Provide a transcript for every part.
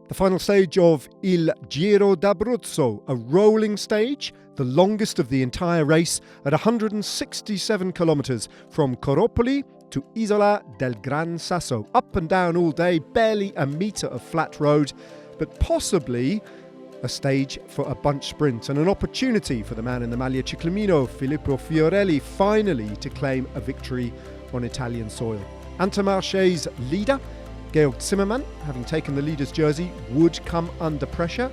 The final stage of Il Giro d'Abruzzo, a rolling stage, the longest of the entire race at 167 kilometres from Coropoli to Isola del Gran Sasso. Up and down all day, barely a metre of flat road, but possibly a stage for a bunch sprint and an opportunity for the man in the maglia ciclamino, Filippo Fiorelli, finally to claim a victory on Italian soil. Intermarché's leader, Georg Zimmermann, having taken the leader's jersey, would come under pressure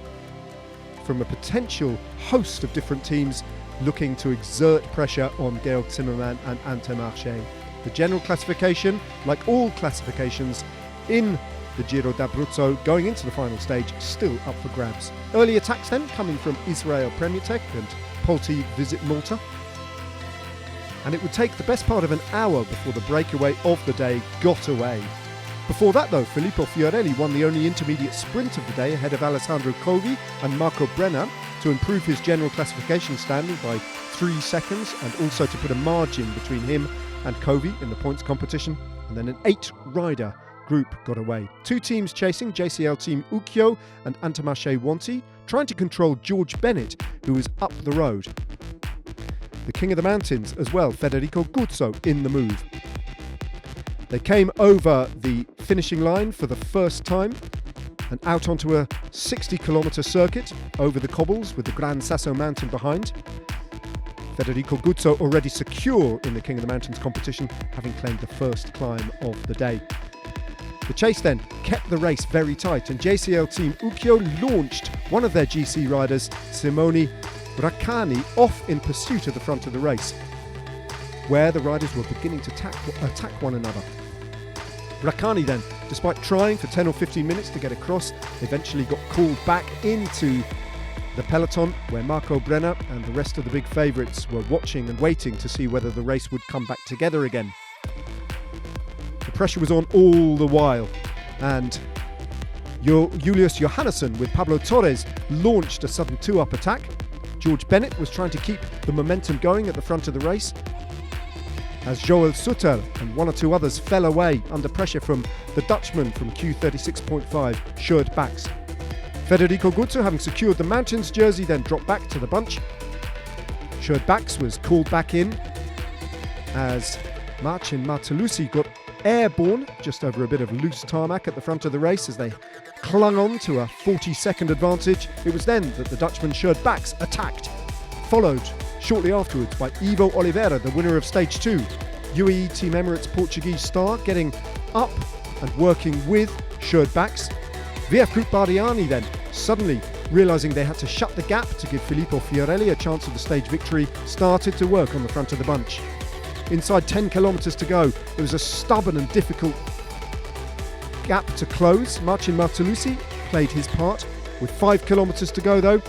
from a potential host of different teams looking to exert pressure on Georg Zimmermann and Intermarché. The general classification, like all classifications in the Giro d'Abruzzo going into the final stage, still up for grabs. Early attacks then coming from Israel Premier Tech and Polti Visit Malta. And it would take the best part of an hour before the breakaway of the day got away. Before that though, Filippo Fiorelli won the only intermediate sprint of the day ahead of Alessandro Covi and Marco Brenner to improve his general classification standing by 3 seconds and also to put a margin between him and Covi in the points competition. And then an 8-rider group got away. 2 teams chasing, JCL team Ucchio and Intermarché Wanty, trying to control George Bennett, who was up the road. The king of the mountains as well, Federico Guzzo, in the move. They came over the finishing line for the first time and out onto a 60-kilometre circuit over the cobbles with the Gran Sasso mountain behind. Federico Guzzo already secure in the King of the Mountains competition, having claimed the first climb of the day. The chase then kept the race very tight, and JCL team Ucchio launched one of their GC riders, Simone Braccani, off in pursuit of the front of the race, where the riders were beginning to attack one another. Braccani then, despite trying for 10 or 15 minutes to get across, eventually got called back into the peloton, where Marco Brenner and the rest of the big favourites were watching and waiting to see whether the race would come back together again. The pressure was on all the while, and Julius Johannesson with Pablo Torres launched a sudden 2-up attack. George Bennett was trying to keep the momentum going at the front of the race, as Joel Sutter and 1 or 2 others fell away under pressure from the Dutchman from Q36.5, Sjoerd Baks. Federico Guzzo, having secured the mountains jersey, then dropped back to the bunch. Sjoerd Baks was called back in as Marcin Martelusi got airborne just over a bit of loose tarmac at the front of the race as they clung on to a 40-second advantage. It was then that the Dutchman Sjoerd Baks attacked, followed shortly afterwards by Ivo Oliveira, the winner of Stage 2. UAE Team Emirates Portuguese star getting up and working with Sjoerd Baks. VF Group Bardiani then, suddenly realising they had to shut the gap to give Filippo Fiorelli a chance of the stage victory, started to work on the front of the bunch. Inside 10 kilometres to go, it was a stubborn and difficult gap to close. Marcin Martelusi played his part. With 5 kilometres to go though,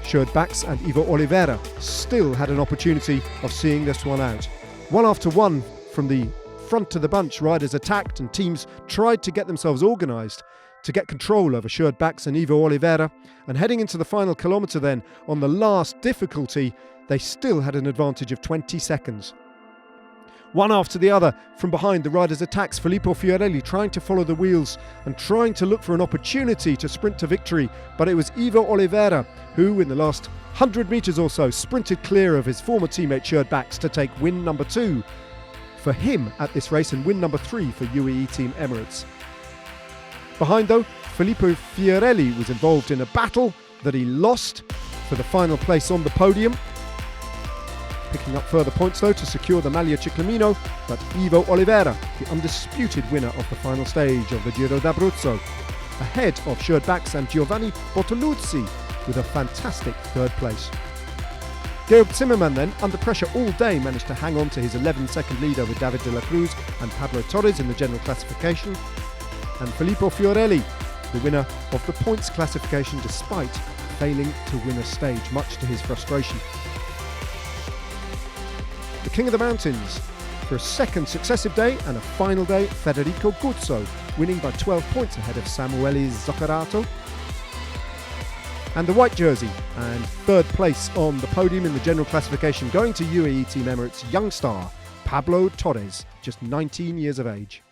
Sjoerd Baks and Ivo Oliveira still had an opportunity of seeing this one out. One after one from the front of the bunch, riders attacked and teams tried to get themselves organised to get control over Sjoerd Baks and Ivo Oliveira. And heading into the final kilometre then, on the last difficulty, they still had an advantage of 20 seconds. One after the other from behind, the riders' attacks. Filippo Fiorelli trying to follow the wheels and trying to look for an opportunity to sprint to victory, but it was Ivo Oliveira who, in the last 100 metres or so, sprinted clear of his former teammate Sjoerd Baks to take win number 2 for him at this race and win number 3 for UAE Team Emirates. Behind though, Filippo Fiorelli was involved in a battle that he lost for the final place on the podium, picking up further points though to secure the maglia ciclamino, but Ivo Oliveira, the undisputed winner of the final stage of the Giro d'Abruzzo, ahead of Sjoerd Baks and Giovanni Bortoluzzi with a fantastic 3rd place. Georg Zimmermann then, under pressure all day, managed to hang on to his 11-second lead over David de la Cruz and Pablo Torres in the general classification, and Filippo Fiorelli, the winner of the points classification despite failing to win a stage, much to his frustration. The King of the Mountains, for a second successive day and a final day, Federico Guzzo, winning by 12 points ahead of Samuele Zoccarato. And the white jersey, and 3rd place on the podium in the general classification, going to UAE Team Emirates young star Pablo Torres, just 19 years of age.